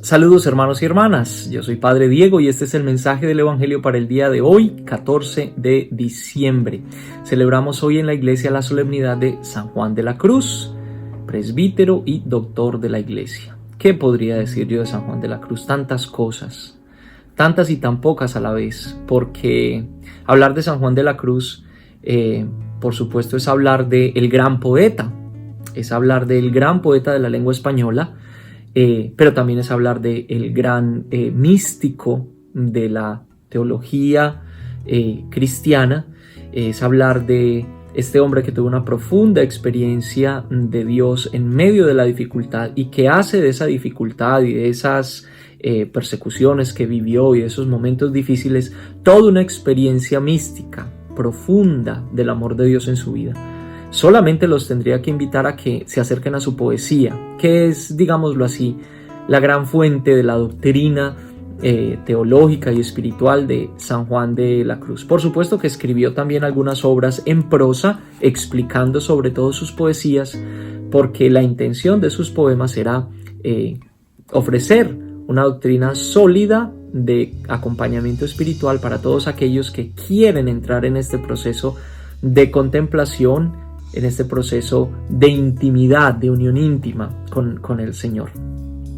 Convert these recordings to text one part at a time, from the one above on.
Saludos hermanos y hermanas, yo soy Padre Diego y este es el mensaje del Evangelio para el día de hoy, 14 de diciembre. Celebramos hoy en la iglesia la solemnidad de San Juan de la Cruz, presbítero y doctor de la iglesia. ¿Qué podría decir yo de San Juan de la Cruz? Tantas cosas, tantas y tan pocas a la vez, porque hablar de San Juan de la Cruz, por supuesto, es hablar del gran poeta, es hablar del gran poeta de la lengua española, pero también es hablar del gran místico de la teología cristiana, es hablar de este hombre que tuvo una profunda experiencia de Dios en medio de la dificultad y que hace de esa dificultad y de esas persecuciones que vivió y de esos momentos difíciles toda una experiencia mística profunda del amor de Dios en su vida. Solamente los tendría que invitar a que se acerquen a su poesía, que es, digámoslo así, la gran fuente de la doctrina teológica y espiritual de San Juan de la Cruz. Por supuesto que escribió también algunas obras en prosa, explicando sobre todo sus poesías, porque la intención de sus poemas era ofrecer una doctrina sólida de acompañamiento espiritual para todos aquellos que quieren entrar en este proceso de contemplación, en este proceso de intimidad, de unión íntima con el Señor.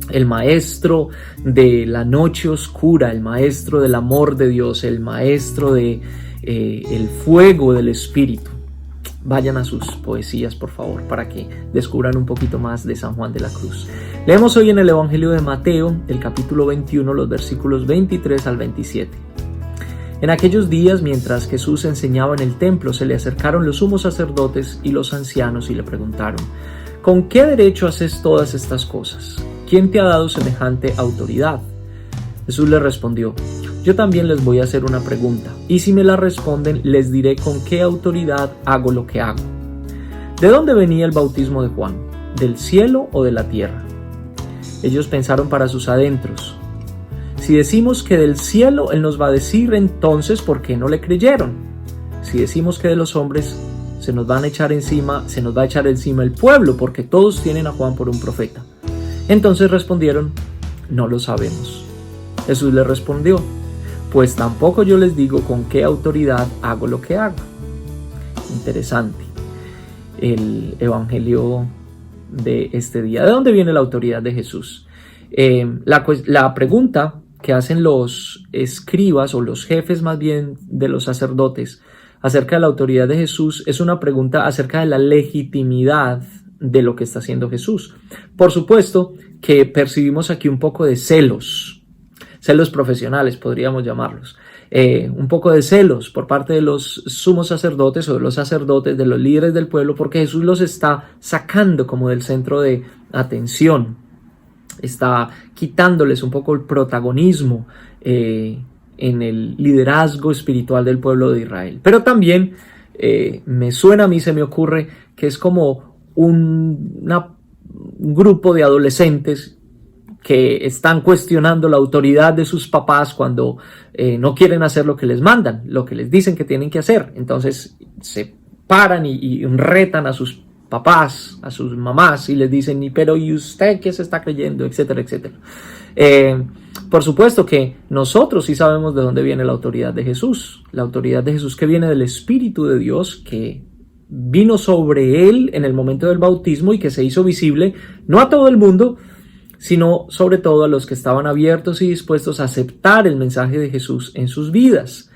El maestro de la noche oscura, el maestro del amor de Dios, el maestro de el fuego del Espíritu. Vayan a sus poesías, por favor, para que descubran un poquito más de San Juan de la Cruz. Leemos hoy en el Evangelio de Mateo, el capítulo 21, los versículos 23 al 27. En aquellos días, mientras Jesús enseñaba en el templo, se le acercaron los sumos sacerdotes y los ancianos y le preguntaron: ¿con qué derecho haces todas estas cosas? ¿Quién te ha dado semejante autoridad? Jesús le respondió: yo también les voy a hacer una pregunta, y si me la responden, les diré con qué autoridad hago lo que hago. ¿De dónde venía el bautismo de Juan? ¿Del cielo o de la tierra? Ellos pensaron para sus adentros: si decimos que del cielo, él nos va a decir entonces por qué no le creyeron. Si decimos que de los hombres, se nos va a echar encima el pueblo, porque todos tienen a Juan por un profeta. Entonces respondieron: no lo sabemos. Jesús les respondió: pues tampoco yo les digo con qué autoridad hago lo que hago. Interesante el evangelio de este día. ¿De dónde viene la autoridad de Jesús? La pregunta que hacen los escribas o los jefes más bien de los sacerdotes acerca de la autoridad de Jesús es una pregunta acerca de la legitimidad de lo que está haciendo Jesús. Por supuesto que percibimos aquí un poco de celos profesionales, podríamos llamarlos, un poco de celos por parte de los sumos sacerdotes o de los sacerdotes, de los líderes del pueblo, porque Jesús los está sacando como del centro de atención. Está quitándoles un poco el protagonismo en el liderazgo espiritual del pueblo de Israel. Pero también se me ocurre que es como un grupo de adolescentes que están cuestionando la autoridad de sus papás cuando no quieren hacer lo que les mandan, lo que les dicen que tienen que hacer. Entonces se paran y retan a sus papás, a sus mamás, y les dicen: pero ¿y usted qué se está creyendo? Etcétera, etcétera. Por supuesto que nosotros sí sabemos de dónde viene la autoridad de Jesús. La autoridad de Jesús que viene del Espíritu de Dios, que vino sobre él en el momento del bautismo y que se hizo visible no a todo el mundo, sino sobre todo a los que estaban abiertos y dispuestos a aceptar el mensaje de Jesús en sus vidas.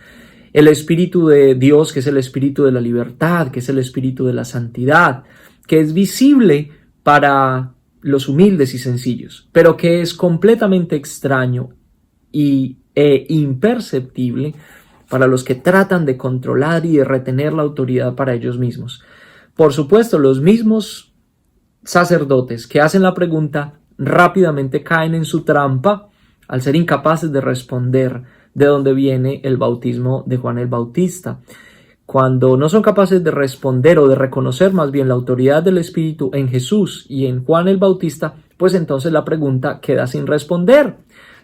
El Espíritu de Dios, que es el Espíritu de la libertad, que es el Espíritu de la santidad, que es visible para los humildes y sencillos, pero que es completamente extraño e imperceptible para los que tratan de controlar y de retener la autoridad para ellos mismos. Por supuesto, los mismos sacerdotes que hacen la pregunta rápidamente caen en su trampa al ser incapaces de responder de dónde viene el bautismo de Juan el Bautista. Cuando no son capaces de responder o de reconocer más bien la autoridad del Espíritu en Jesús y en Juan el Bautista, pues entonces la pregunta queda sin responder.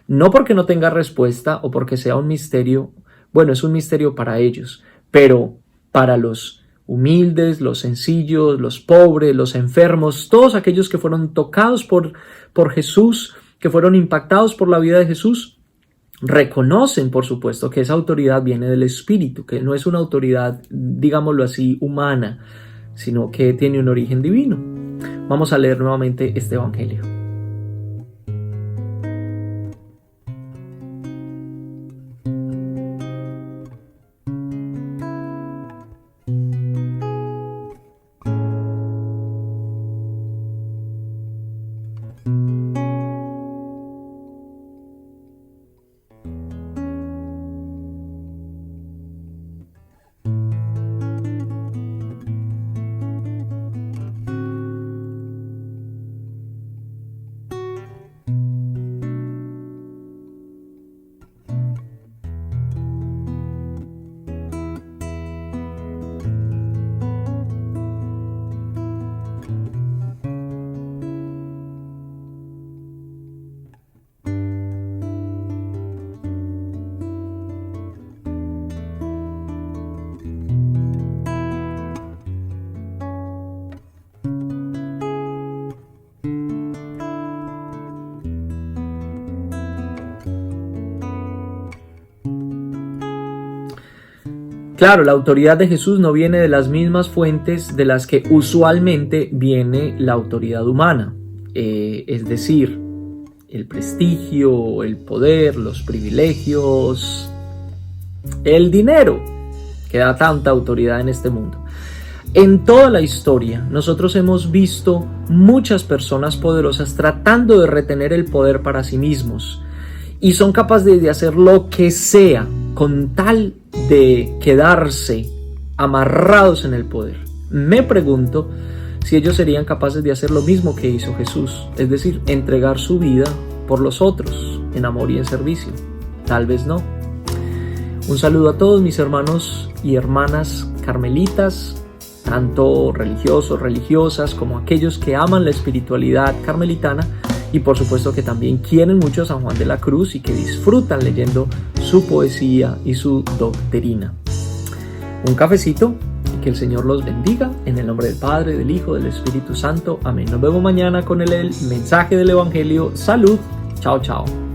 No porque no tenga respuesta o porque sea un misterio. Bueno, es un misterio para ellos, pero para los humildes, los sencillos, los pobres, los enfermos, todos aquellos que fueron tocados por Jesús que fueron impactados por la vida de Jesús reconocen, por supuesto, que esa autoridad viene del Espíritu, que no es una autoridad, digámoslo así, humana, sino que tiene un origen divino. Vamos a leer nuevamente este evangelio. Claro, la autoridad de Jesús no viene de las mismas fuentes de las que usualmente viene la autoridad humana, es decir, el prestigio, el poder, los privilegios, el dinero que da tanta autoridad en este mundo. En toda la historia, nosotros hemos visto muchas personas poderosas tratando de retener el poder para sí mismos y son capaces de hacer lo que sea con tal de quedarse amarrados en el poder. Me pregunto si ellos serían capaces de hacer lo mismo que hizo Jesús, es decir, entregar su vida por los otros en amor y en servicio. Tal vez no. Un saludo a todos mis hermanos y hermanas carmelitas, tanto religiosos, religiosas, como aquellos que aman la espiritualidad carmelitana y por supuesto que también quieren mucho a San Juan de la Cruz y que disfrutan leyendo su poesía y su doctrina. Un cafecito y que el Señor los bendiga en el nombre del Padre, del Hijo, del Espíritu Santo. Amén. Nos vemos mañana con el mensaje del Evangelio. Salud. Chao, chao.